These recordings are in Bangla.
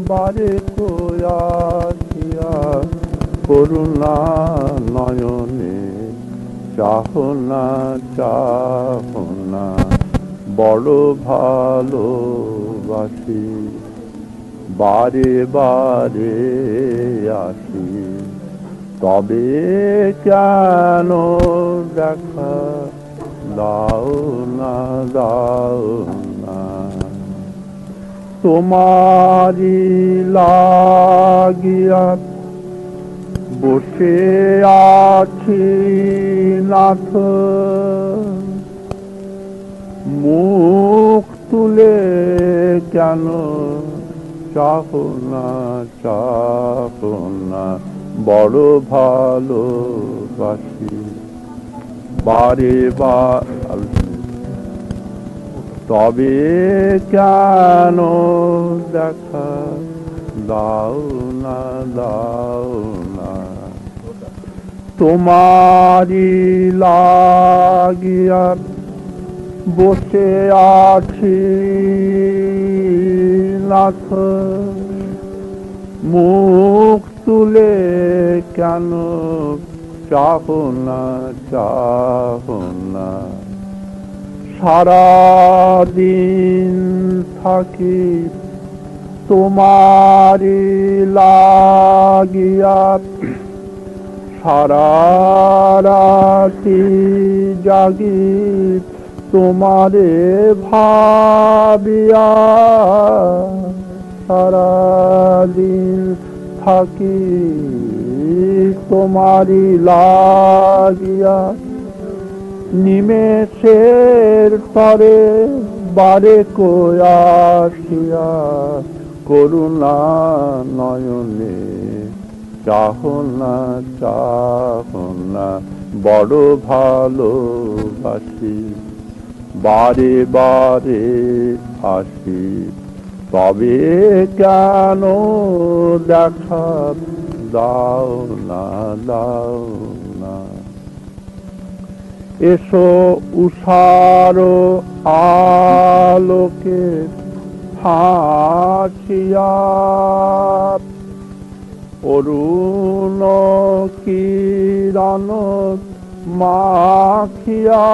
বারে কোয়াশিয়া করুণা নয়নে চাহনা চাহনা বড় ভালোবাসি বারে বারে আসি তবে কেন দেখা দাও না তোমারি লাগিয়া বসে আছি নাথ মুখ তুলে কেন চাহো না বড় ভালোবাসি বারে তবে কেন দেখা দাও না তোমারি লাগিয়া বসে আছি নাথ মুখ তুলে কেন চাহো না সারাদিন থাকি তোমারি লাগিয়া সারা রাতি জাগি তোমারে ভাবিয়া সারাদিন থাকি তোমারি লাগিয়া নিমেষের তরে বারে কোয়াশিয়া করুণা নয়নে চাহনা বড় ভালোবাসি বারে বারে আসি তবে কেন দেখা দাও না এসো উষার আলোকে হাসিয়া অরুণ কিরণ মাখিয়া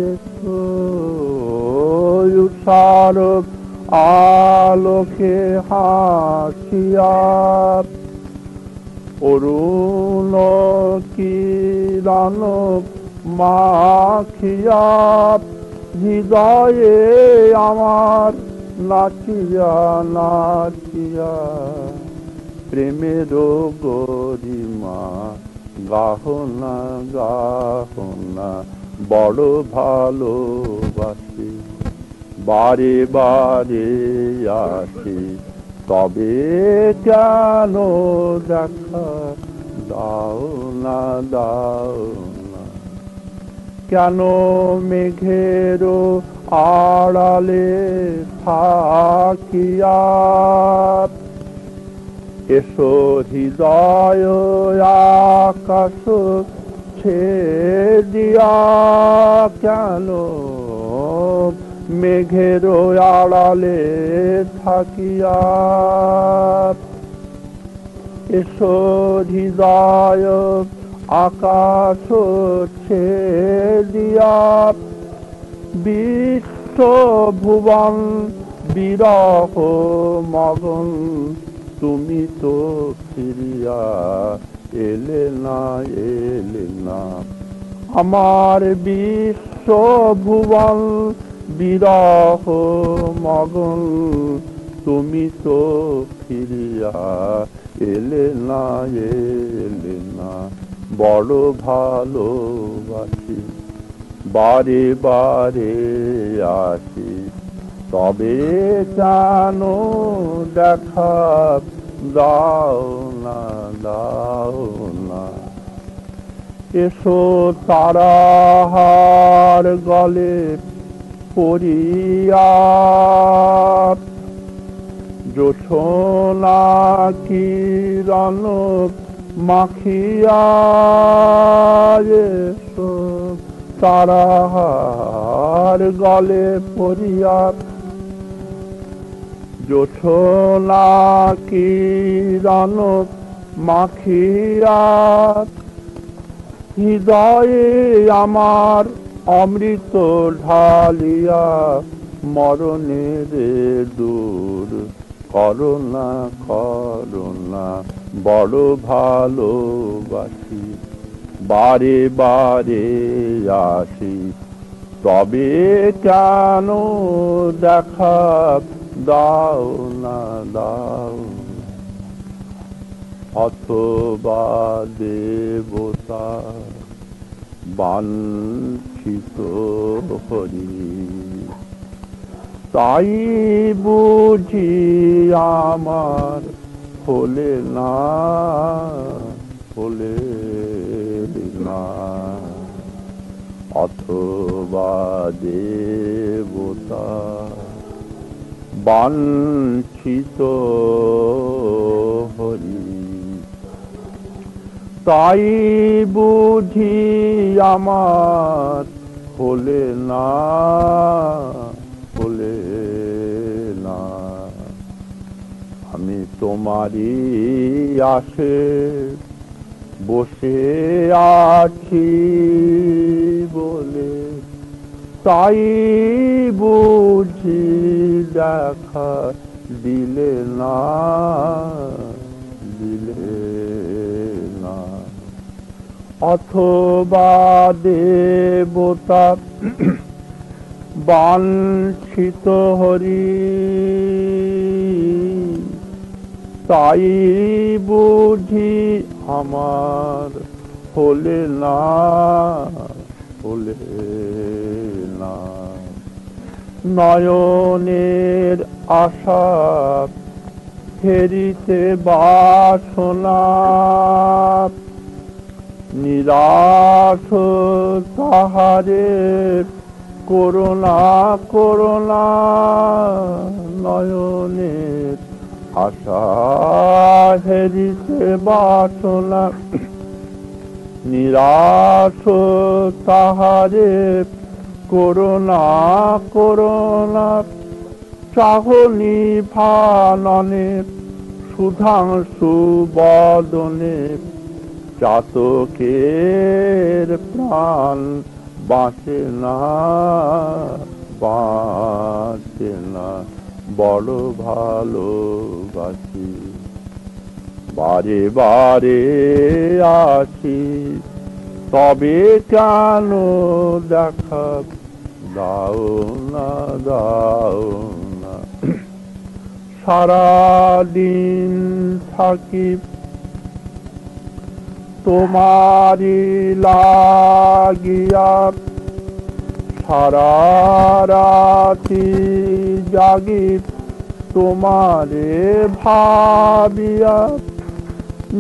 এসো উষার আলোকে হাসিয়া অরুণ কিরণ মাখিয়া হৃদয়ে আমার নাচিয়া প্রেমের গরিমা গাহনা বড় ভালোবাসি বারে বারে আসি তবে কেন দেখা দাও না কেন মেঘের আড়ালে থাকিয়া এসো হৃদয় আকাশ ছেদিয়া কেন মেঘের আড়ালে থাকিয়া এসো হৃদয় আকাশ ছেদিয়া বিশ্ব ভুবন বিরহ মগন তুমি তো ফিরিয়া এলে না আমার বিশ্ব ভুবন বিরহ মগন তুমি তো ফিরিয়া এলে না বড় ভালোবাসি বারে বারে আসি তবে কেন দেখা দাও না এসো তারাহার গলে পরিয়া জোছনা কিরণ মাখিয়া এসো তারাহার গলে পরিয়া জোছনা কিরণ মাখিয়া হৃদয়ে আমার অমৃত ঢালিয়া মরণের দূর করুণা করুণা বড় ভালোবাসি বারে বারে আসি তবে কেন দেখা দাও না দাও অথবা দেবতা বাঞ্ছিত হরি তাই বুঝি আমার হলে না হলে না অথবা দেবতা বাঞ্ছিত হরি তাই বুঝি আমার হলে না হলে না আমি তোমারই আশে বসে আছি বলে তাই বুঝি দেখা দিলে না দিলে না অথবা দেবতা বাঞ্ছিত হরি তাই বুঝি আমার হলে না হলে না নয়নের আশা ফেরিতে বাসনা নিরাশ তাহারে করুণা করুণা নয়নের আশা হেরিতে বাসনা নিরাশ তাহারে করুণা করুণা চাহনি ফাননে সুধাংশু বদনে চাতকের প্রাণ বাঁচে না বাঁচে না বড় ভালোবাসি বারে বারে আসি তবে কেন দেখা দাও না দাও না সারাদিন থাকি তোমারি লাগিয়া সারা রাতি জাগি তোমারে ভাবিয়া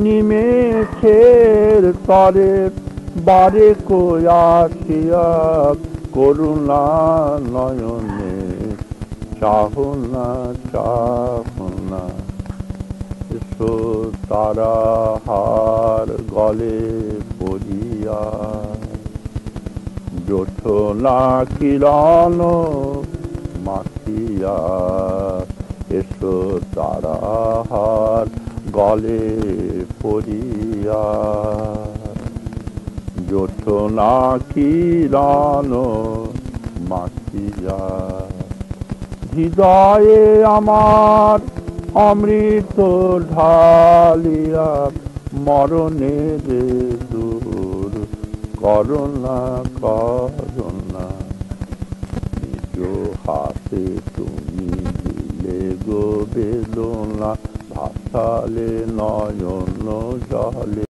নিমেষের তরে বারে কয়াসিয়া করুণা নয়নে চাহনা চাহনা এসো তারা হার গলে পড়িয়া জোছনা কিরণ মাখিয়া এসো তারা হার গলে পড়িয়া জোছনা কিরণ মাখিয়া হৃদয়ে আমার অমৃত ঢালিয়া মরণের দূর করুণা করুণা নিজ হাতে তুমি দিলে গো বেদনা ভাসালে নয়ন জলে